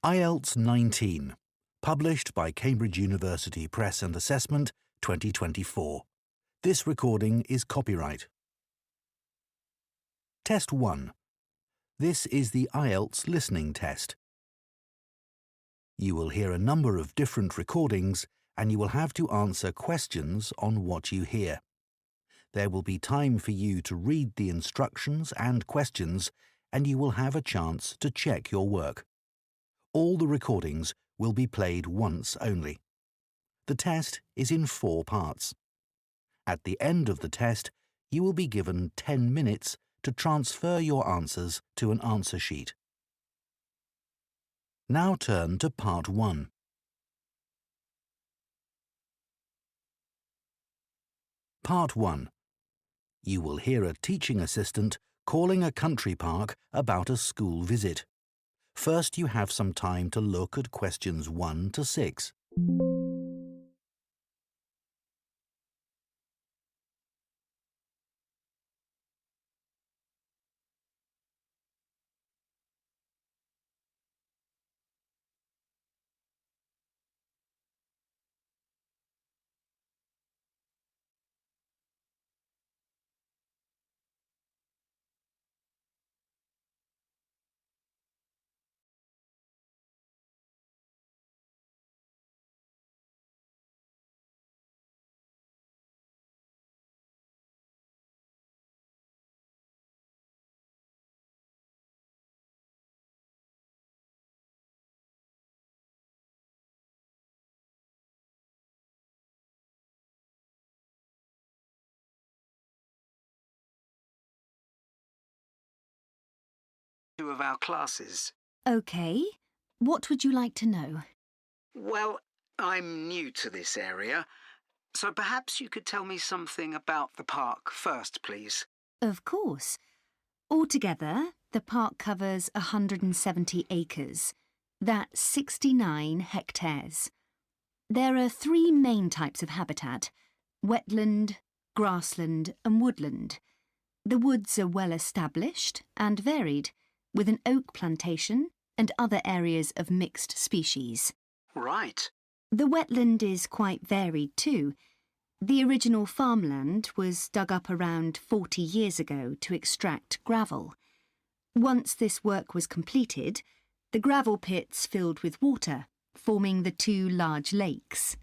IELTS 19, published by Cambridge University Press and Assessment 2024. This recording is copyright. Test 1. This is the IELTS listening test. You will hear a number of different recordings and you will have to answer questions on what you hear. There will be time for you to read the instructions and questions and you will have a chance to check your work. All the recordings will be played once only. The test is in 4 parts. At the end of the test, you will be given 10 minutes to transfer your answers to an answer sheet. Now turn to Part 1. Part 1. You will hear a teaching assistant calling a country park about a school visit. First, you have some time to look at questions 1 to 6. Two of our classes. OK. What would you like to know? Well, I'm new to this area, so perhaps you could tell me something about the park first, please. Of course. Altogether, the park covers 170 acres. That's 69 hectares. There are 3 main types of habitat: wetland, grassland and woodland. The woods are well established and varied, with an oak plantation and other areas of mixed species. Right. The wetland is quite varied too. The original farmland was dug up around 40 years ago to extract gravel. Once this work was completed, the gravel pits filled with water, forming the 2 large lakes.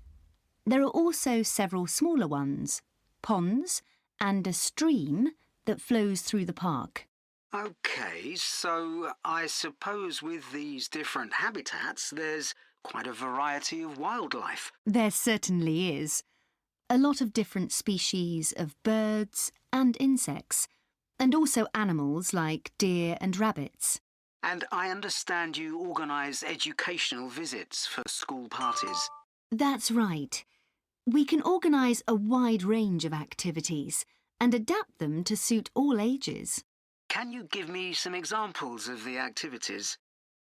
There are also several smaller ones, ponds, and a stream that flows through the park. OK, so I suppose with these different habitats, there's quite a variety of wildlife. There certainly is. A lot of different species of birds and insects, and also animals like deer and rabbits. And I understand you organise educational visits for school parties. That's right. We can organise a wide range of activities and adapt them to suit all ages. Can you give me some examples of the activities?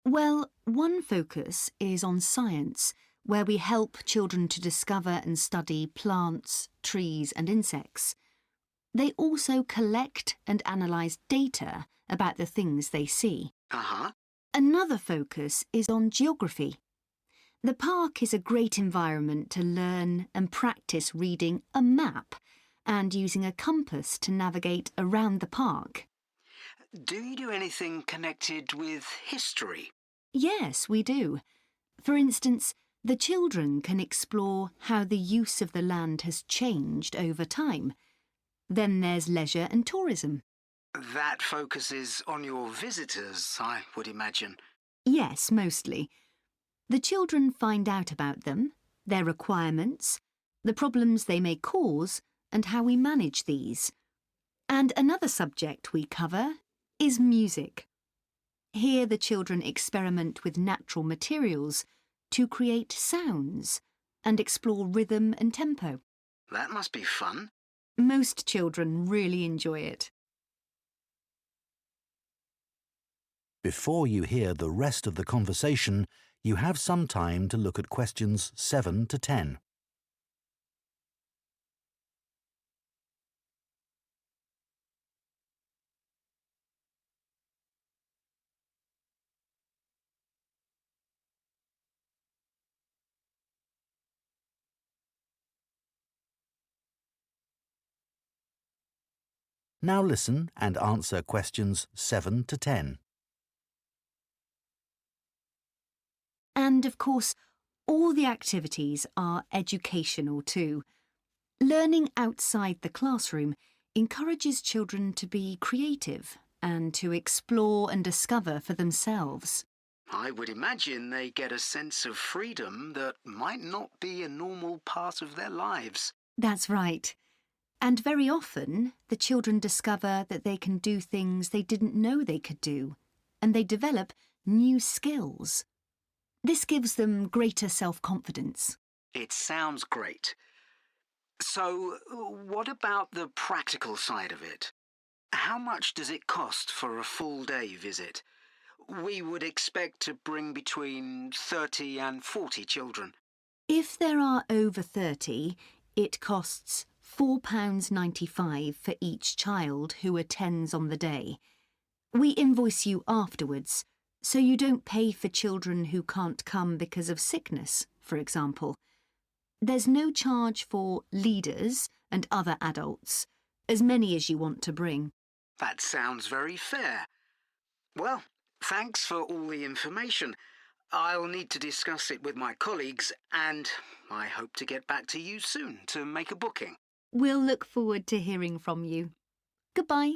Well, one focus is on science, where we help children to discover and study plants, trees and insects. They also collect and analyse data about the things they see. Another focus is on geography. The park is a great environment to learn and practice reading a map and using a compass to navigate around the park. Do you do anything connected with history? Yes, we do. For instance, the children can explore how the use of the land has changed over time. Then there's leisure and tourism. That focuses on your visitors, I would imagine. Yes, mostly. The children find out about them, their requirements, the problems they may cause, and how we manage these. And another subject we cover is music. Here the children experiment with natural materials to create sounds and explore rhythm and tempo. That must be fun. Most children really enjoy it. Before you hear the rest of the conversation, you have some time to look at questions 7 to 10. Now listen and answer questions 7 to 10. And of course, all the activities are educational too. Learning outside the classroom encourages children to be creative and to explore and discover for themselves. I would imagine they get a sense of freedom that might not be a normal part of their lives. That's right. And very often, the children discover that they can do things they didn't know they could do, and they develop new skills. This gives them greater self-confidence. It sounds great. So, what about the practical side of it? How much does it cost for a full-day visit? We would expect to bring between 30 and 40 children. If there are over 30, it costs £4.95 for each child who attends on the day. We invoice you afterwards, so you don't pay for children who can't come because of sickness, for example. There's no charge for leaders and other adults, as many as you want to bring. That sounds very fair. Well, thanks for all the information. I'll need to discuss it with my colleagues, and I hope to get back to you soon to make a booking. We'll look forward to hearing from you. Goodbye.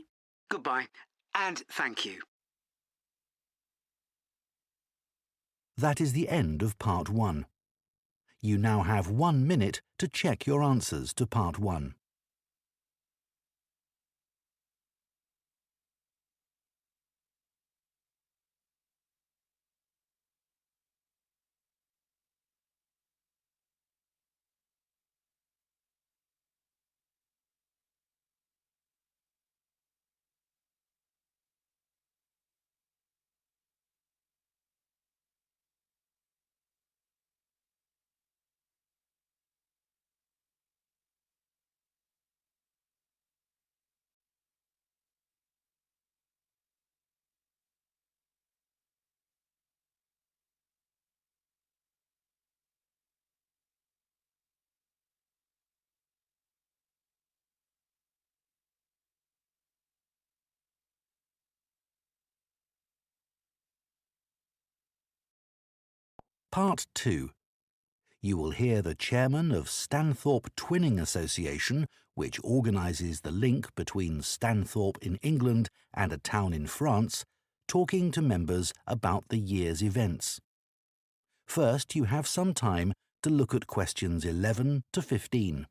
Goodbye, and thank you. That is the end of Part 1. You now have 1 minute to check your answers to Part 1. Part 2. You will hear the chairman of Stanthorpe Twinning Association, which organises the link between Stanthorpe in England and a town in France, talking to members about the year's events. First, you have some time to look at questions 11 to 15.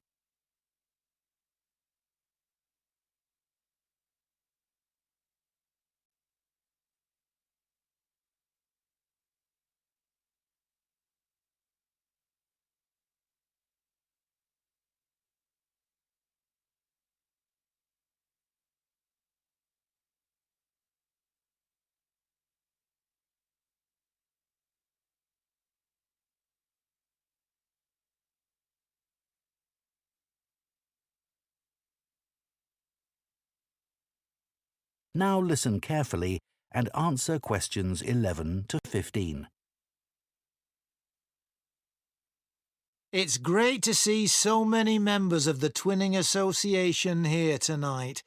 Now listen carefully and answer questions 11 to 15. It's great to see so many members of the Twinning Association here tonight.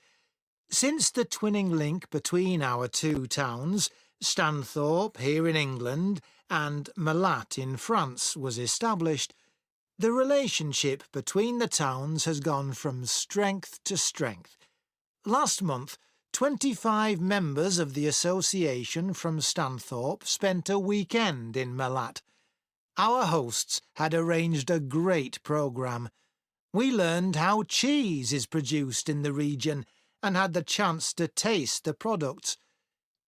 Since the twinning link between our two towns, Stanthorpe here in England and Malat in France, was established, the relationship between the towns has gone from strength to strength. Last month, 25 members of the association from Stanthorpe spent a weekend in Malat. Our hosts had arranged a great programme. We learned how cheese is produced in the region and had the chance to taste the products.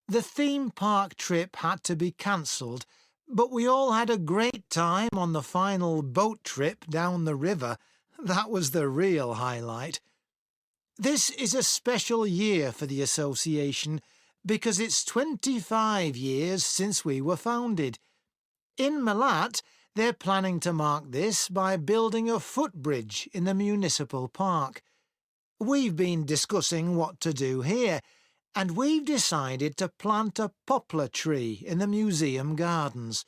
The theme park trip had to be cancelled, but we all had a great time on the final boat trip down the river. That was the real highlight. This is a special year for the association because it's 25 years since we were founded. In Malat, they're planning to mark this by building a footbridge in the municipal park. We've been discussing what to do here, and we've decided to plant a poplar tree in the museum gardens.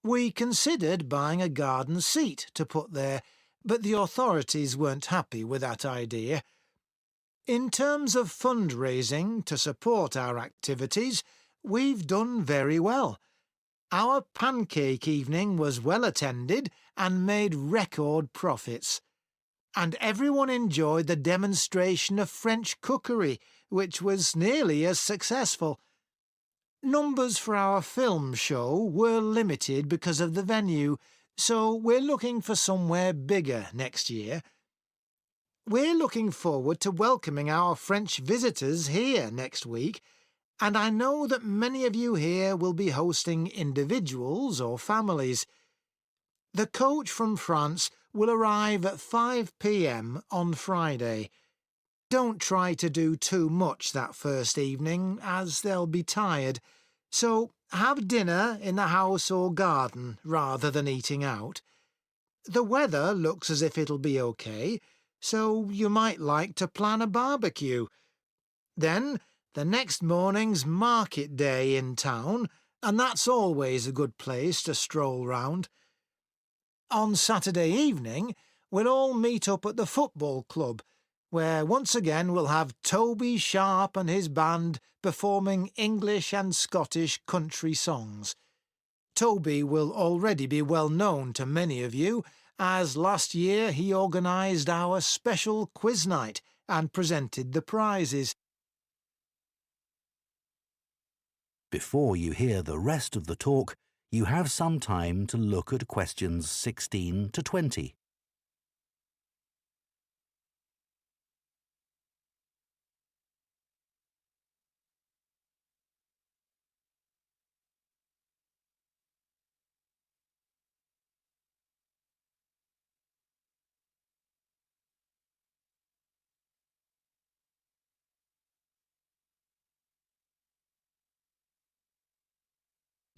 We considered buying a garden seat to put there, but the authorities weren't happy with that idea. In terms of fundraising to support our activities, we've done very well. Our pancake evening was well attended and made record profits. And everyone enjoyed the demonstration of French cookery, which was nearly as successful. Numbers for our film show were limited because of the venue, so we're looking for somewhere bigger next year. We're looking forward to welcoming our French visitors here next week, and I know that many of you here will be hosting individuals or families. The coach from France will arrive at 5 p.m. on Friday. Don't try to do too much that first evening, as they'll be tired, so have dinner in the house or garden rather than eating out. The weather looks as if it'll be okay, so you might like to plan a barbecue. Then the next morning's market day in town, and that's always a good place to stroll round. On Saturday evening, we'll all meet up at the football club, where once again we'll have Toby Sharp and his band performing English and Scottish country songs. Toby will already be well known to many of you, as last year he organised our special quiz night and presented the prizes. Before you hear the rest of the talk, you have some time to look at questions 16 to 20.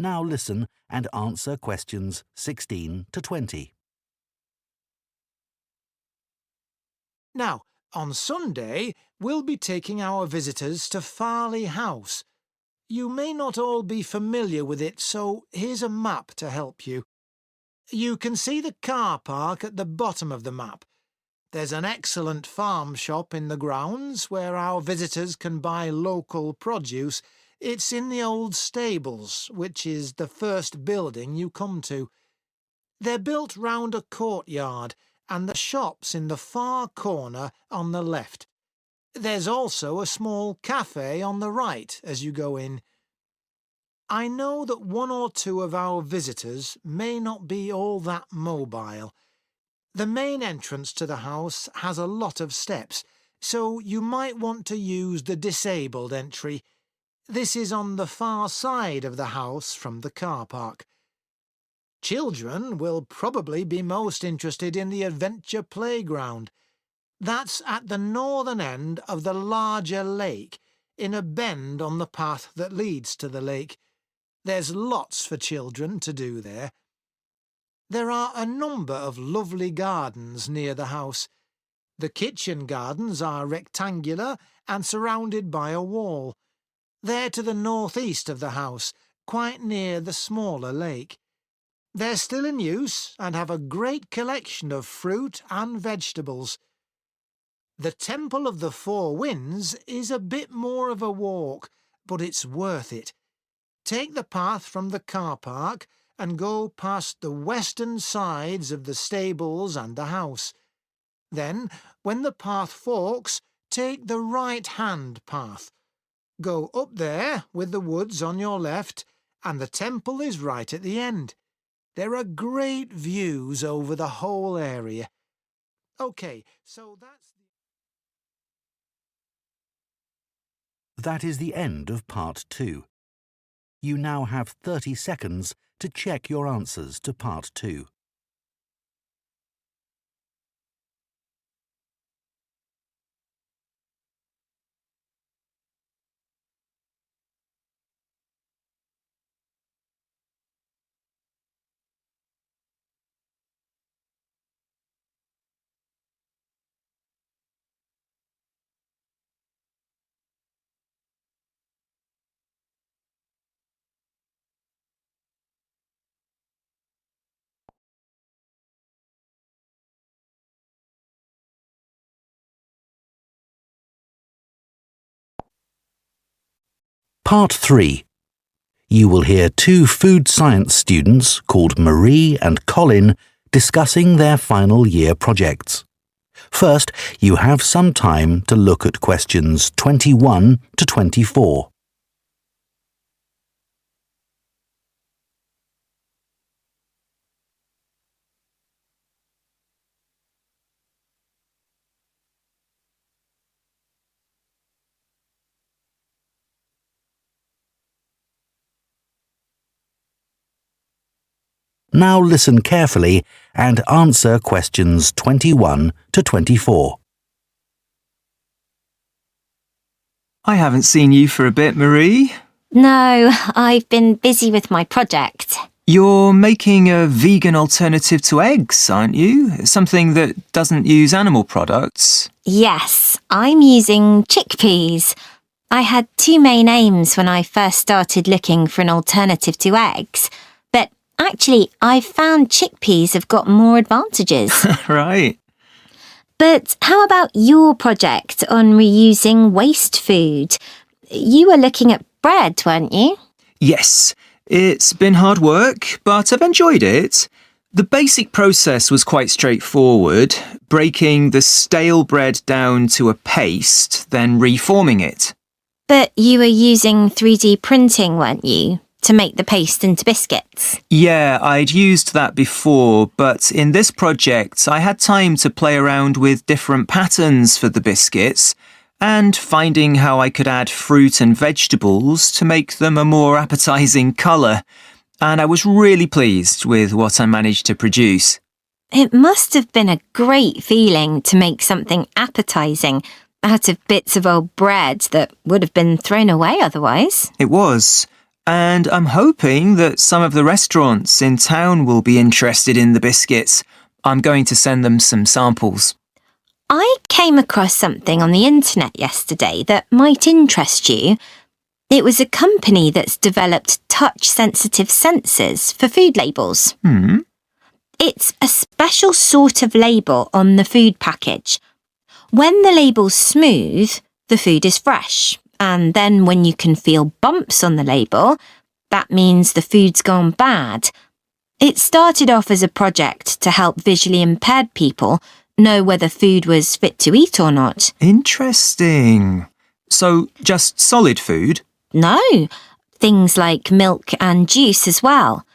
Now listen and answer questions 16 to 20. Now, on Sunday, we'll be taking our visitors to Farley House. You may not all be familiar with it, so here's a map to help you. You can see the car park at the bottom of the map. There's an excellent farm shop in the grounds where our visitors can buy local produce. It's in the old stables, which is the first building you come to. They're built round a courtyard, and the shop's in the far corner on the left. There's also a small cafe on the right as you go in. I know that one or two of our visitors may not be all that mobile. The main entrance to the house has a lot of steps, so you might want to use the disabled entry. This is on the far side of the house from the car park. Children will probably be most interested in the adventure playground. That's at the northern end of the larger lake, in a bend on the path that leads to the lake. There's lots for children to do there. There are a number of lovely gardens near the house. The kitchen gardens are rectangular and surrounded by a wall. They're to the northeast of the house, quite near the smaller lake. They're still in use and have a great collection of fruit and vegetables. The Temple of the Four Winds is a bit more of a walk, but it's worth it. Take the path from the car park and go past the western sides of the stables and the house. Then, when the path forks, take the right-hand path. Go up there with the woods on your left, and the temple is right at the end. There are great views over the whole area. OK, so That is the end of part 2. You now have 30 seconds to check your answers to part 2. Part 3. You will hear two food science students called Marie and Colin discussing their final year projects. First, you have some time to look at questions 21 to 24. Now listen carefully and answer questions 21 to 24. I haven't seen you for a bit, Marie. No, I've been busy with my project. You're making a vegan alternative to eggs, aren't you? Something that doesn't use animal products. Yes, I'm using chickpeas. I had two main aims when I first started looking for an alternative to eggs, but actually I found chickpeas have got more advantages. Right. But how about your project on reusing waste food? You were looking at bread, weren't you? Yes, it's been hard work, but I've enjoyed it. The basic process was quite straightforward, breaking the stale bread down to a paste, then reforming it. But you were using 3D printing, weren't you, to make the paste into biscuits? Yeah, I'd used that before, but in this project I had time to play around with different patterns for the biscuits and finding how I could add fruit and vegetables to make them a more appetising colour, and I was really pleased with what I managed to produce. It must have been a great feeling to make something appetising out of bits of old bread that would have been thrown away otherwise. It was. And I'm hoping that some of the restaurants in town will be interested in the biscuits. I'm going to send them some samples. I came across something on the internet yesterday that might interest you. It was a company that's developed touch-sensitive sensors for food labels. It's a special sort of label on the food package. When the label's smooth, the food is fresh. And then when you can feel bumps on the label, that means the food's gone bad. It started off as a project to help visually impaired people know whether food was fit to eat or not. Interesting. So, just solid food? No, things like milk and juice as well.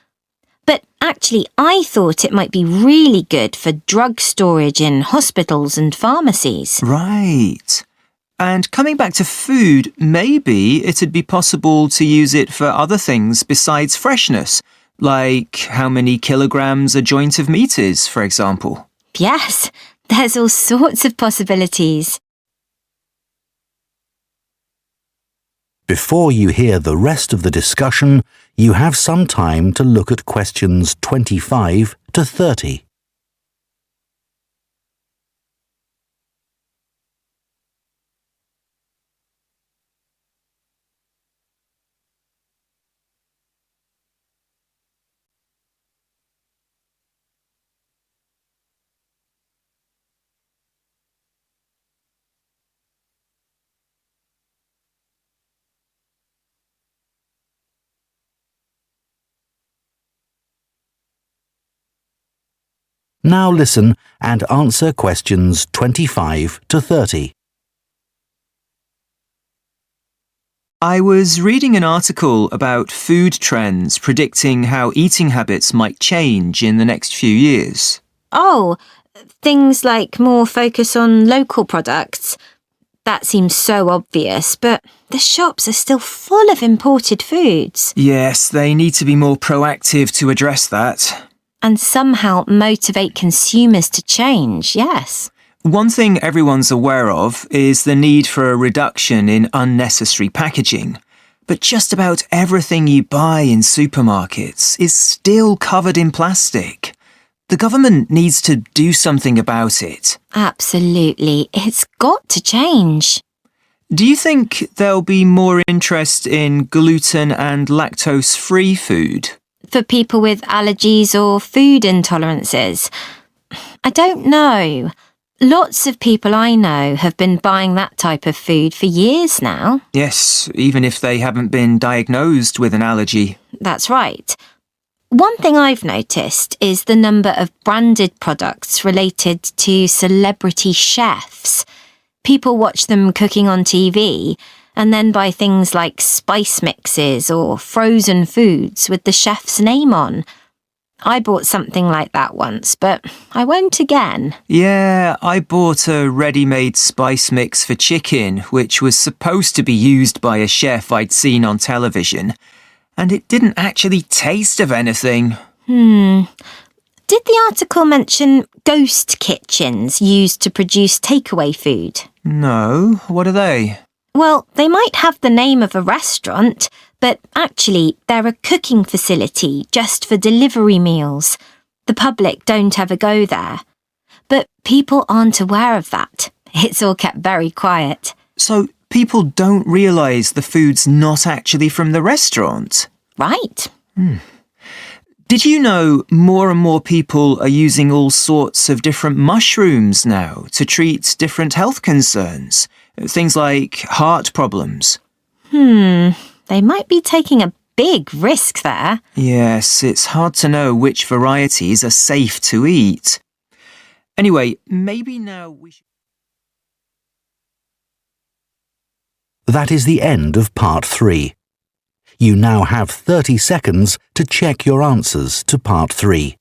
But actually, I thought it might be really good for drug storage in hospitals and pharmacies. Right. And coming back to food, maybe it'd be possible to use it for other things besides freshness, like how many kilograms a joint of meat is, for example. Yes, there's all sorts of possibilities. Before you hear the rest of the discussion, you have some time to look at questions 25 to 30. Now listen and answer questions 25 to 30. I was reading an article about food trends predicting how eating habits might change in the next few years. Oh, things like more focus on local products. That seems so obvious, but the shops are still full of imported foods. Yes, they need to be more proactive to address that. And somehow motivate consumers to change, yes. One thing everyone's aware of is the need for a reduction in unnecessary packaging. But just about everything you buy in supermarkets is still covered in plastic. The government needs to do something about it. Absolutely. It's got to change. Do you think there'll be more interest in gluten and lactose-free food? For people with allergies or food intolerances? I don't know. Lots of people I know have been buying that type of food for years now. Yes, even if they haven't been diagnosed with an allergy. That's right. One thing I've noticed is the number of branded products related to celebrity chefs. People watch them cooking on TV and then buy things like spice mixes or frozen foods with the chef's name on. I bought something like that once, but I won't again. Yeah, I bought a ready-made spice mix for chicken, which was supposed to be used by a chef I'd seen on television, and it didn't actually taste of anything. Did the article mention ghost kitchens used to produce takeaway food? No, what are they? Well, they might have the name of a restaurant, but actually they're a cooking facility just for delivery meals. The public don't ever go there. But people aren't aware of that. It's all kept very quiet. So people don't realise the food's not actually from the restaurant? Right. Did you know more and more people are using all sorts of different mushrooms now to treat different health concerns? Things like heart problems. They might be taking a big risk there. Yes, it's hard to know which varieties are safe to eat. Anyway, maybe now we should... That is the end of part 3. You now have 30 seconds to check your answers to part 3.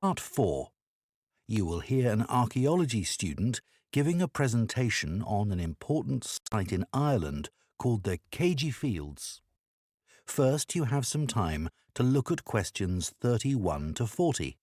Part 4. You will hear an archaeology student giving a presentation on an important site in Ireland called the Cagey Fields. First, you have some time to look at questions 31 to 40.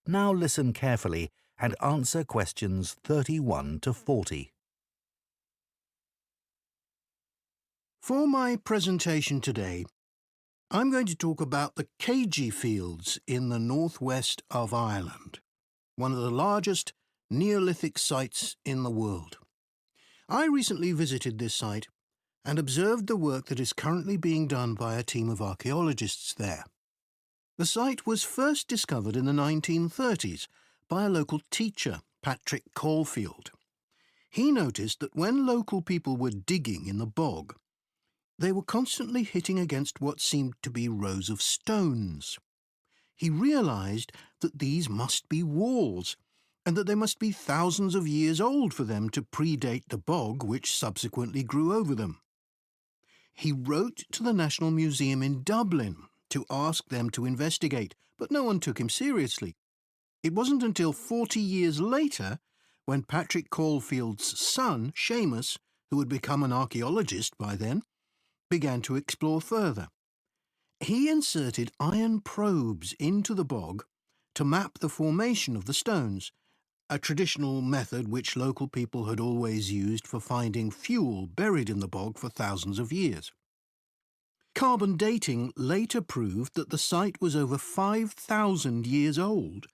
Now listen carefully and answer questions 31 to 40. For my presentation today, I'm going to talk about the Cagey Fields in the northwest of Ireland, one of the largest Neolithic sites in the world. I recently visited this site and observed the work that is currently being done by a team of archaeologists there. The site was first discovered in the 1930s by a local teacher, Patrick Caulfield. He noticed that when local people were digging in the bog, they were constantly hitting against what seemed to be rows of stones. He realised that these must be walls, and that they must be thousands of years old for them to predate the bog which subsequently grew over them. He wrote to the National Museum in Dublin to ask them to investigate, but no one took him seriously. It wasn't until 40 years later, when Patrick Caulfield's son, Seamus, who had become an archaeologist by then, began to explore further. He inserted iron probes into the bog to map the formation of the stones, a traditional method which local people had always used for finding fuel buried in the bog for thousands of years. Carbon dating later proved that the site was over 5,000 years old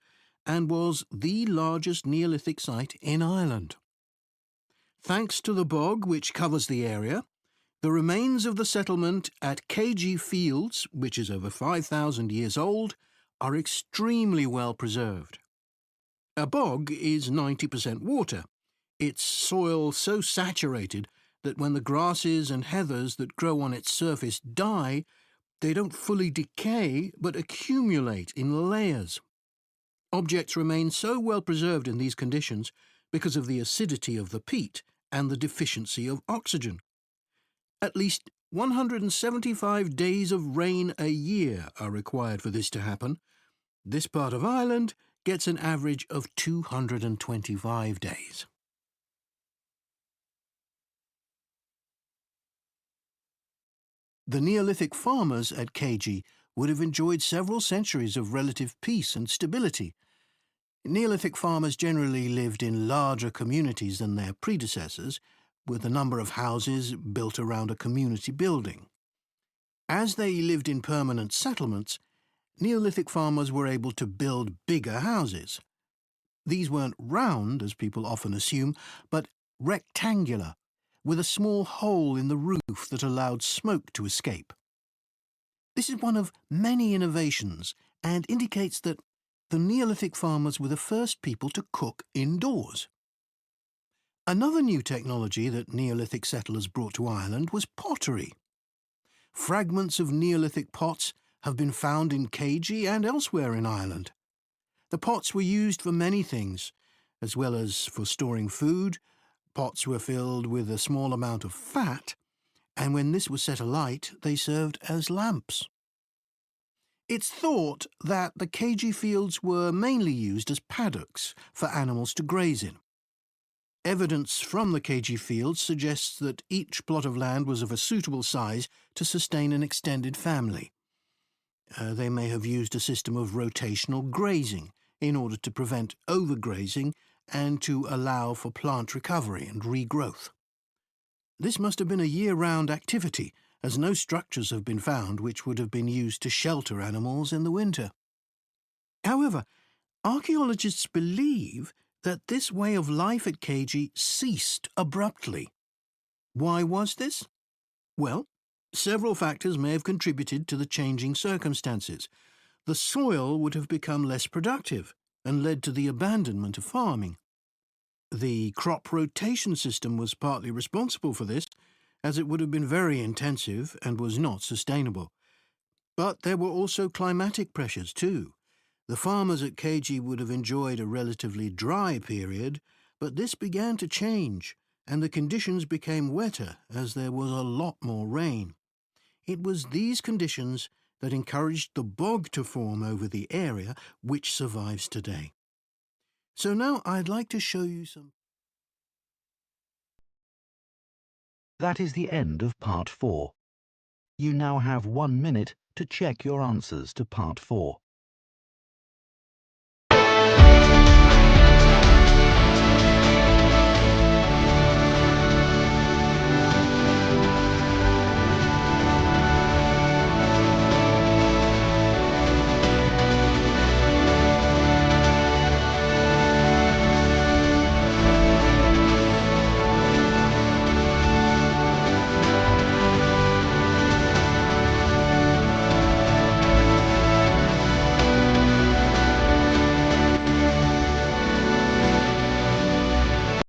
and was the largest Neolithic site in Ireland. Thanks to the bog which covers the area, the remains of the settlement at KG Fields, which is over 5,000 years old, are extremely well preserved. A bog is 90% water, its soil so saturated that when the grasses and heathers that grow on its surface die, they don't fully decay but accumulate in layers. Objects remain so well preserved in these conditions because of the acidity of the peat and the deficiency of oxygen. At least 175 days of rain a year are required for this to happen. This part of Ireland gets an average of 225 days. The Neolithic farmers at KG would have enjoyed several centuries of relative peace and stability. Neolithic farmers generally lived in larger communities than their predecessors, with a number of houses built around a community building. As they lived in permanent settlements, Neolithic farmers were able to build bigger houses. These weren't round, as people often assume, but rectangular, with a small hole in the roof that allowed smoke to escape. This is one of many innovations and indicates that the Neolithic farmers were the first people to cook indoors. Another new technology that Neolithic settlers brought to Ireland was pottery. Fragments of Neolithic pots have been found in KG and elsewhere in Ireland. The pots were used for many things, as well as for storing food. Pots were filled with a small amount of fat, and when this was set alight, they served as lamps. It's thought that the KG fields were mainly used as paddocks for animals to graze in. Evidence from the KG fields suggests that each plot of land was of a suitable size to sustain an extended family. They may have used a system of rotational grazing in order to prevent overgrazing and to allow for plant recovery and regrowth. This must have been a year-round activity, as no structures have been found which would have been used to shelter animals in the winter. However, archaeologists believe that this way of life at KG ceased abruptly. Why was this? Well, several factors may have contributed to the changing circumstances. The soil would have become less productive and led to the abandonment of farming. The crop rotation system was partly responsible for this, as it would have been very intensive and was not sustainable. But there were also climatic pressures too. The farmers at KG would have enjoyed a relatively dry period, but this began to change, and the conditions became wetter as there was a lot more rain. It was these conditions that encouraged the bog to form over the area, which survives today. So now I'd like to show you some... That is the end of Part 4. You now have 1 minute to check your answers to Part 4.